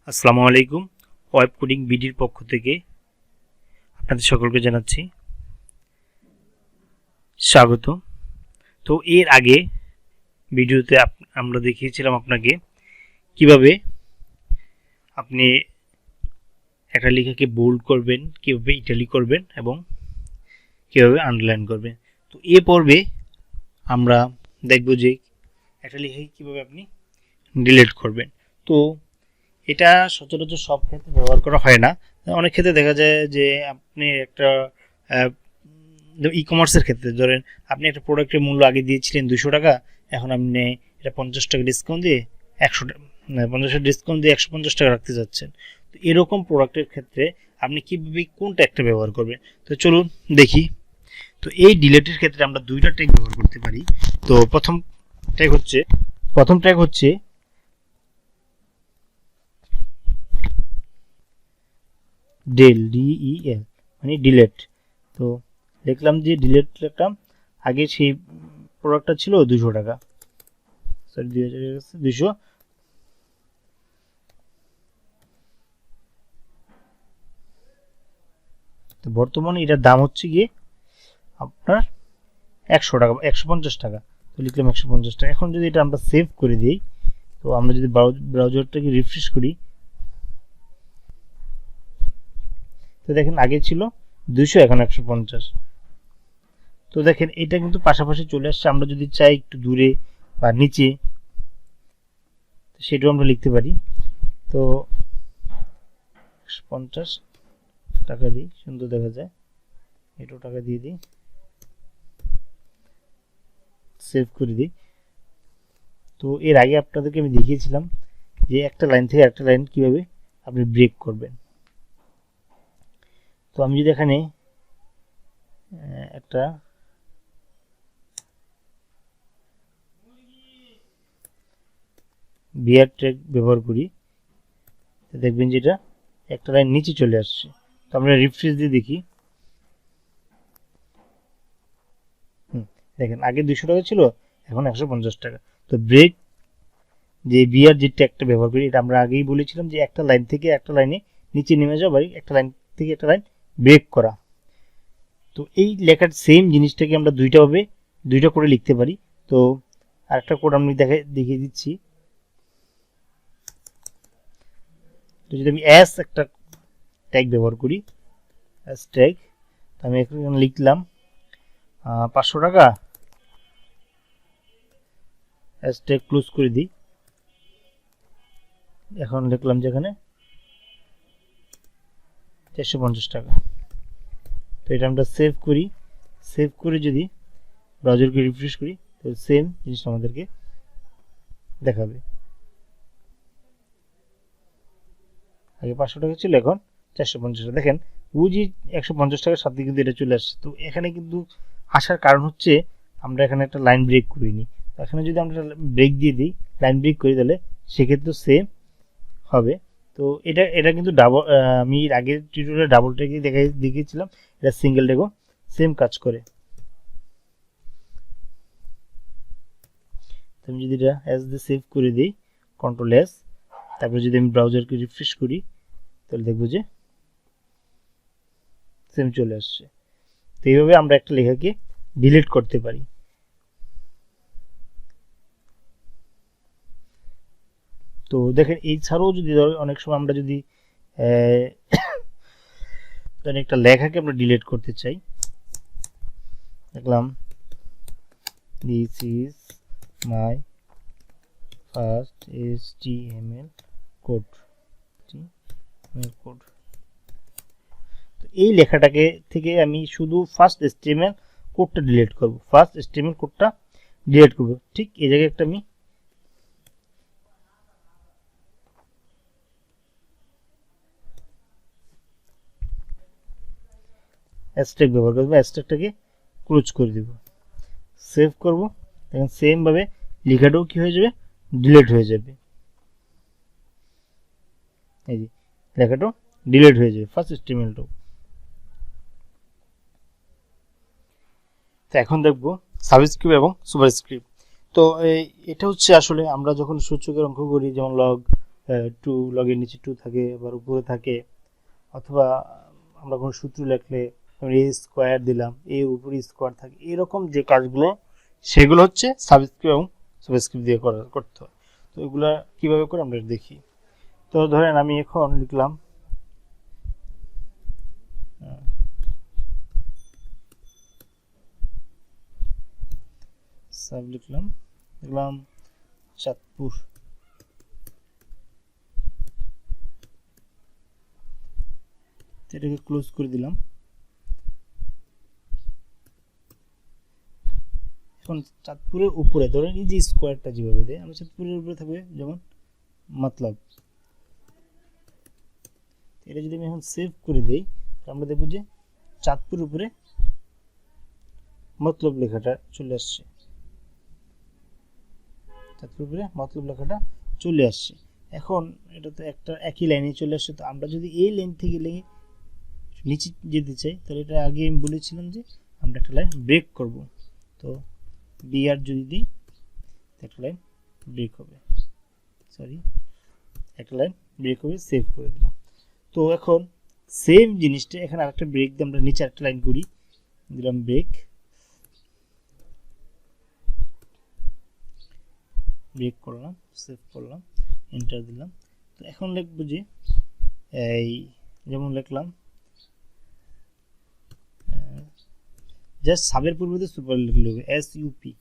আসসালামু আলাইকুম। Web coding বিডির পক্ষ থেকে আপনাদের সকলকে জানাচ্ছি স্বাগত। তো এর আগে ভিডিওতে আমরা দেখিয়েছিলাম আপনাকে কিভাবে আপনি একটা লেখাকে বোল্ড করবেন, কিভাবে ইটালিক করবেন এবং কিভাবে আন্ডারলাইন করবেন। তো এ পর্বে আমরা দেখব যে একটা লেখাকে কিভাবে আপনি ডিলিট করবেন। তো এটা সচরাচর সব ক্ষেত্রে ব্যবহার করা হয় না। অনেক ক্ষেত্রে দেখা যায় যে আপনি একটা ই কমার্সের ক্ষেত্রে ধরেন আপনি একটা প্রোডাক্টের মূল্য আগে দিয়েছিলেন 200 টাকা, এখন আপনি এটা 50 টাকা ডিসকাউন্ট দিয়ে 50 টাকা ডিসকাউন্ট দিয়ে 150 টাকা রাখতে যাচ্ছেন। তো এরকম প্রোডাক্টের ক্ষেত্রে আপনি কীভাবে কোনটা একটা ব্যবহার করবেন। তো চলুন দেখি। তো এই ডিলেটের ক্ষেত্রে আমরা দুইটা ট্যাগ ব্যবহার করতে পারি। তো প্রথম ট্যাগ হচ্ছে DEL মানে ডিলেট। তো দেখলাম যে ডিলেট লিখলাম, আগে সেই প্রোডাক্টটা ছিল 200 টাকা, সরি 200, তো বর্তমানে এটার দাম হচ্ছে গিয়ে আপনার 100 টাকা, 150 টাকা। তো লিখলাম 150 টাকা। এখন যদি এটা আমরা সেভ করে দিই, তো আমরা যদি ব্রাউজারটাকে রিফ্রেশ করি, তো দেখেন আগে ছিল 200, এখন 150। তো দেখেন এটা কিন্তু পাশাপাশি চলে আসছে। আমরা যদি চাই একটু দূরে বা নিচে, সেটাও আমরা লিখতে পারি। তো 150 টাকা দিই, সুন্দর দেখা যায়, এটাও টাকা দিয়ে দিই, সেভ করে দিই। তো এর আগে আপনাদেরকে আমি দেখিয়েছিলাম যে একটা লাইন থেকে একটা লাইন কিভাবে আপনি ব্রেক করবেন। তো আমি যদি এখানে একটা বিয়ার ট্যাগ ব্যবহার করি, দেখবেন যে এটা একটা লাইন নিচে চলে আসছে। তো আমরা রিফ্রেশ দিয়ে দেখি, দেখেন আগে 200 টাকা ছিল, এখন 150 টাকা। তো ব্রেক যে বিয়ার যে ট্যাগটা ব্যবহার করি, এটা আমরা আগেই বলেছিলাম যে একটা লাইন থেকে একটা লাইনে নিচে নেমে যাওয়া, একটা লাইন থেকে একটা লাইন ব্রেক করা। তো এই লেখার সেম জিনিসটাকে আমরা দুইটা করে লিখতে পারি। তো আরেকটা কোড আমি দেখিয়ে দিচ্ছি। তো যদি আমি অ্যাস একটা ট্যাগ ব্যবহার করি, অ্যাস ট্যাগ, তো আমি এখানে লিখলাম 500 টাকা, অ্যাস ট্যাগ ক্লোজ করে দিই। এখন লিখলাম যে এখানে 450 টাকা। তো এটা আমরা সেভ করি, সেভ করে যদি ব্রাউজারকে রিফ্রেশ করি, তো সেম জিনিসটা আমাদেরকে দেখাবে। আগে 500 টাকা ছিল, এখন 450 টাকা। দেখেন বুঝি 150 টাকার সাথে কিন্তু এটা চলে আসছে। তো এখানে কিন্তু আসার কারণ হচ্ছে আমরা এখানে একটা লাইন ব্রেক করিনি। তো এখানে যদি আমরা ব্রেক দিয়ে দিই, লাইন ব্রেক করি, তাহলে সেক্ষেত্রে সেম হবে। তো এটা কিন্তু আমি আগের টিউটোরিয়ালে ডাবল ট্যাগে দেখিয়েছিলাম, এটা সিঙ্গেল ট্যাগও সেম কাজ করে। তো আমি যদি এটা অ্যাজ দিয়ে সেভ করে দিই, কন্ট্রোল এস, তারপরে যদি আমি ব্রাউজারকে রিফ্রেশ করি, তাহলে দেখবো যে সেম চলে আসছে। তো এইভাবে আমরা একটা লেখাকে ডিলিট করতে পারি। তো দেখেন এছাড়াও যদি অনেক সময় আমরা যদি একটা লেখাকে আমরা ডিলিট করতে চাই, দেখলাম this is my first HTML code. তো এই লেখাটাকে থেকে আমি শুধু ফার্স্ট HTML কোডটা ডিলিট করব, ঠিক এই জায়গায় একটা আমি হ্যাশট্যাগ ব্যবহার করব, হ্যাশট্যাগটাকে ক্লোজ করে দেব, সেভ করব। দেখেন সেম ভাবে লেখাটাও কি হয়ে যাবে, ডিলিট হয়ে যাবে। এই যে লেখাটাও ডিলিট হয়ে যাবে, ফার্স্ট HTMLটাও। তো এখন দেখব সাবস্ক্রিপ্ট এবং সুপারস্ক্রিপ্ট। তো এটা হচ্ছে আসলে আমরা যখন সূচকের অঙ্ক করি, যেমন লগ, টু লগের নিচে টু থাকে, আবার উপরে থাকে, অথবা আমরা কোনো সূত্র লিখলে এ স্কোয়ার দিলাম, এ উপরে স্কোয়ার থাকে, এরকম যে কাজগুলো সেগুলো হচ্ছে সাবস্ক্রিপ্ট এবং সাবস্ক্রিপ্ট দিয়ে করতে হয়। তো এগুলা কীভাবে করে আমরা দেখি। তো ধরেন আমি এখন লিখলাম লিখলাম চাঁদপুর, এটাকে ক্লোজ করে দিলাম। এখন চাঁদপুরের উপরে ধরেন এই যে স্কোয়ারটা যেভাবে দেয়, আমরা চাঁদপুরের উপরে থাকবে যেমন মতলব, এটা যদি আমি এখন সেভ করে দিই, আমরা দেখব যে চাঁদপুর উপরে মতলব লেখাটা চলে আসছে, চাঁদপুর উপরে মতলব লেখাটা চলে আসছে। এখন এটা তো একটা একই লাইনে চলে আসছে, তো আমরা যদি এই লাইন থেকে নিচে যেতে চাই, তাহলে এটা আগে আমি বলেছিলাম যে আমরা একটা লাইন ব্রেক করব। তো বিআর যদি দিই, একটা লাইন ব্রেক হবে, একটা লাইন ব্রেক হবে, সেভ করে দিলাম। তো এখন সেম জিনিসটা এখানে আরেকটা ব্রেক দিয়ে আমরা নিচে একটা লাইন করি, দিলাম ব্রেক করলাম, সেভ করলাম, এন্টার দিলাম। তো এখন লিখবো যে এই যেমন লিখলাম জাস্ট সাবের পূর্বে সুপার লিখলে হবে এসইউপি।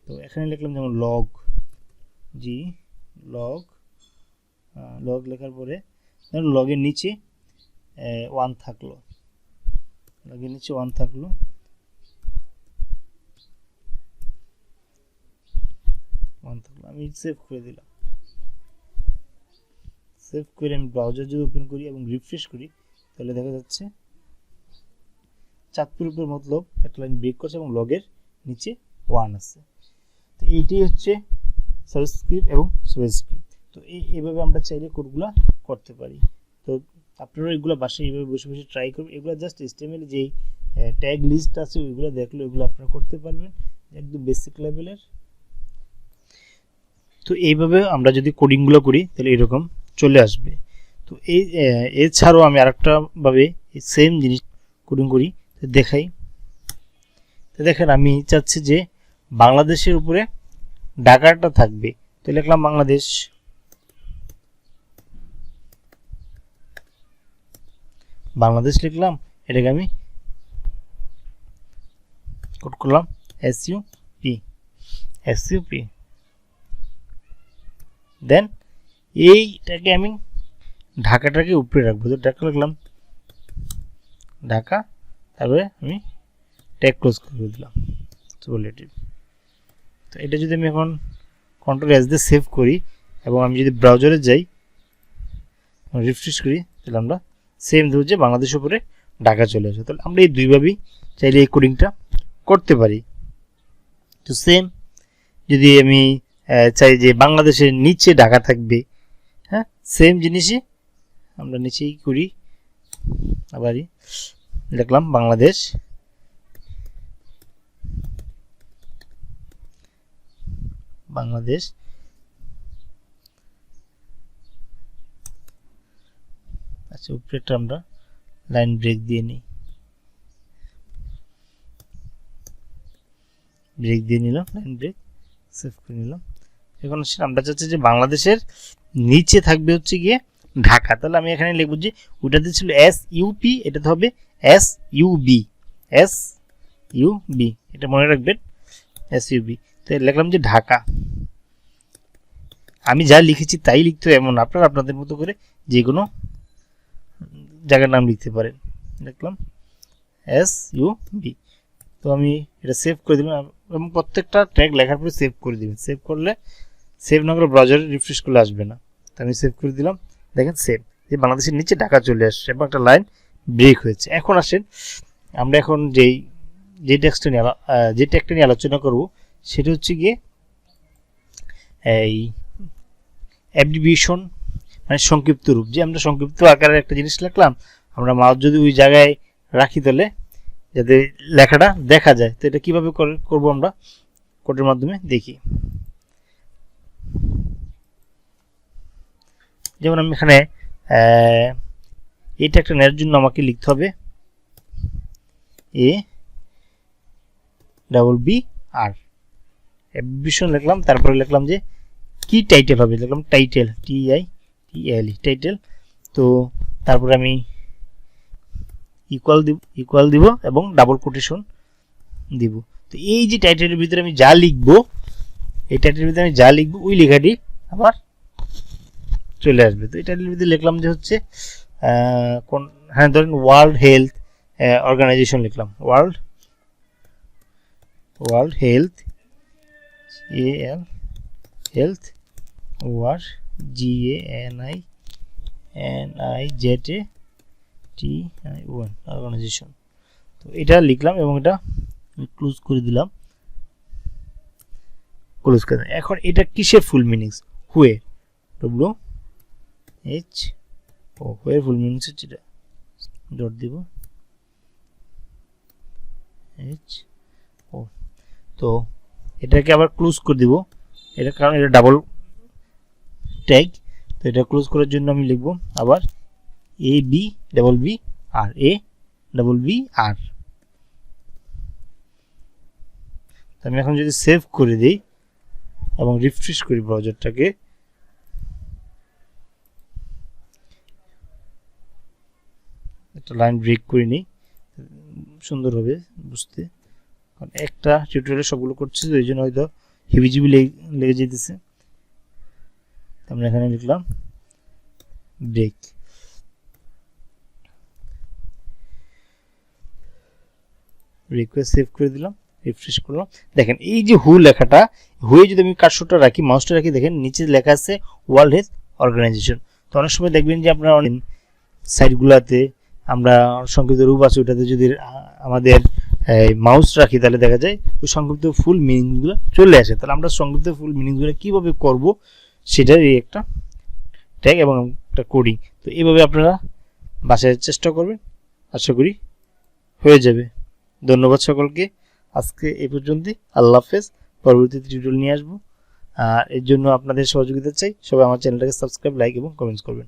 তো এখানে লিখলাম যেমন লগ জি, লগ লেখার পরে লগের নিচে 1 থাকলো, লগের নিচে 1 থাকলো, আমি সেভ করে দিলাম। সেভ করে আমি ব্রাউজার যদি ওপেন করি এবং রিফ্রেশ করি, তাহলে দেখা যাচ্ছে চাঁদপুর উপর মতলব একটা লাইন ব্রেক করছে এবং লগের নিচে 1 আছে। তো এইটাই হচ্ছে সাবস্ক্রিপ্ট এবং সুবস্ক্রিপ্ট। তো এইভাবে আমরা চাইলে কোডগুলো করতে পারি। তো আপনারা এগুলো বাসায় এইভাবে বসে বসে ট্রাই করবেন। এগুলো জাস্ট HTML যেই ট্যাগ লিস্ট আছে ওইগুলো দেখলে ওইগুলো আপনারা করতে পারবেন, একদম বেসিক লেভেলের। তো এইভাবে আমরা যদি কোডিংগুলো করি তাহলে এরকম চলে আসবে। তো এছাড়াও আমি আরেকটা ভাবে এই সেম জিনিস কোডিং করি, দেখাই। তো দেখেন আমি চাচ্ছি যে বাংলাদেশের উপরে ঢাকাটা থাকবে, তো লিখলাম বাংলাদেশ, লিখলাম, এটাকে আমি কোড করলাম এসইউপি, দেন এইটাকে আমি ঢাকাটাকে উপরে রাখবো। তো ঢাকা লিখলাম ঢাকা, তারপরে আমি ট্যাগ ক্লোজ করে দিলাম সুপারলেটিভ। তো এটা যদি আমি এখন কন্ট্রোল এস দিয়ে সেভ করি এবং আমি যদি ব্রাউজারে যাই রিফ্রেশ করি, তাহলে আমরা সেম ধরুন যে বাংলাদেশের উপরে ঢাকা চলে আসে। তাহলে আমরা এই দুইভাবেই চাইলে এই কোডিংটা করতে পারি। তো সেম যদি আমি চাই যে বাংলাদেশের নিচে ঢাকা থাকবে, হ্যাঁ সেম জিনিসই আমরা নিচেই করি, আবারই লিখলাম বাংলাদেশ, আচ্ছা উপরেটা আমরা লাইন ব্রেক দিয়ে নিই, নিলাম লাইন ব্রেক, সেভ করে নিলাম। এখন আমরা চাচ্ছি যে বাংলাদেশের নিচে থাকবে হচ্ছে গিয়ে ঢাকা, তাহলে আমি এখানে লিখব যে ওটাতে ছিল এসইউপি, এটাতে হবে এসইউবি, এটা মনে রাখবেন এসইউবি। তো লিখলাম যে ঢাকা, আমি যা লিখেছি তাই লিখতে হবে এমন, আপনারা আপনাদের মতো করে যে কোনো জায়গার নাম লিখতে পারেন। লিখলাম এসইউবি। তো আমি এটা সেভ করে দিলাম এবং প্রত্যেকটা ট্যাগ লেখার পরে সেভ করে দিবেন। সেভ করলে সেভ না করে ব্রাউজারে রিফ্রেশ করলে আসবে না। তো আমি সেভ করে দিলাম, দেখেন সেভ, যে বাংলাদেশের নিচে ঢাকা চলে আসছে এবং একটা লাইন ব্রেক হয়েছে। এখন আসেন আমরা এখন যে ট্যাগটা নিয়ে আলোচনা করব সেটা হচ্ছে গিয়ে এই অ্যাব্রিভিয়েশন, মানে সংক্ষিপ্ত রূপ। যে আমরা সংক্ষিপ্ত আকারের একটা জিনিস লিখলাম, আমরা মাউস যদি ওই জায়গায় রাখি তাহলে যাতে লেখাটা দেখা যায়। তো এটা কীভাবে করবো আমরা কোডের মাধ্যমে দেখি। যেমন আমি এখানে এটা একটা নেওয়ার জন্য আমাকে লিখতে হবে A double B R abbreviation লিখলাম, তারপরে লিখলাম যে কি টাইটেল হবে, লিখলাম টাইটেল TITLE টাইটেল। তো তারপরে আমি ইকুয়াল দিব এবং ডাবল কোটেশন দিব। তো এই যে টাইটেলের ভিতরে আমি যা লিখবো, এই টাইটেলের ভিতরে আমি যা লিখবো ওই লেখাটি আবার চলে আসবে। তো এই টাইটেলের ভিতরে লিখলাম যে হচ্ছে কোন, হ্যাঁ ধরেন ওয়ার্ল্ড হেলথ অর্গানাইজেশন লিখলাম, World Health Health or GANIZATI Organization. তো এটা লিখলাম এবং এটা ক্লোজ করে দিলাম, ক্লোজ করে দিলাম। এখন এটা কিসের ফুল মিনিংস, হুয়ে WHO হুয়ের ফুল মিনিংস হচ্ছে এটা, ডট দিব HO। তো এটাকে আবার ক্লোজ করে দিব, এটা কারণ এটা ডাবল ট্যাগ। তো এটা ক্লোজ করার জন্য আমি লিখব আবার ABBR। আমি এখন যদি সেভ করে দিই এবং রিফ্রেশ করি ব্রাউজারটাকে, একটা লাইন ব্রেক করে নিই, সুন্দর হবে বুঝতে, কারণ একটা টিউটোরিয়ালে সবগুলো করছি তো এই জন্য হয়তো হিবিজিবি লেগে যেতেছে। আমরা এখানে লিখলাম ব্রেক, সেভ করে দিলাম, রিফ্রেশ করলাম। দেখেন এই যে হু লেখাটা, হুয়ে যদি আমি কার্সরটা রাখি, মাউসটা রাখি, দেখেন নিচে লেখা আছে ওয়ার্ল্ড হেলথ অর্গানাইজেশন। তো অনেক সময় দেখবেন যে আপনারা অনেক সাইটগুলোতে আমরা সংক্ষিপ্ত রূপ আছে, ওটাতে যদি আমাদের মাউস রাখি তাহলে দেখা যায় ওই সংক্ষিপ্ত ফুল মিনিংগুলো চলে আসে। তাহলে আমরা সংক্ষিপ্ত ফুল মিনিংগুলো কীভাবে করব সেটার এই একটা ট্যাগ এবং একটা কোডিং। তো এইভাবে আপনারা বাসায় চেষ্টা করবেন, আশা করি হয়ে যাবে। ধন্যবাদ সকলকে, আজকে এই পর্যন্তই। আল্লাহ হাফেজ, পরবর্তীতে টিউটোরিয়াল নিয়ে আসবো। আর এর জন্য আপনাদের সহযোগিতা চাই। সবাই আমার চ্যানেলটাকে সাবস্ক্রাইব, লাইক এবং কমেন্টস করবেন।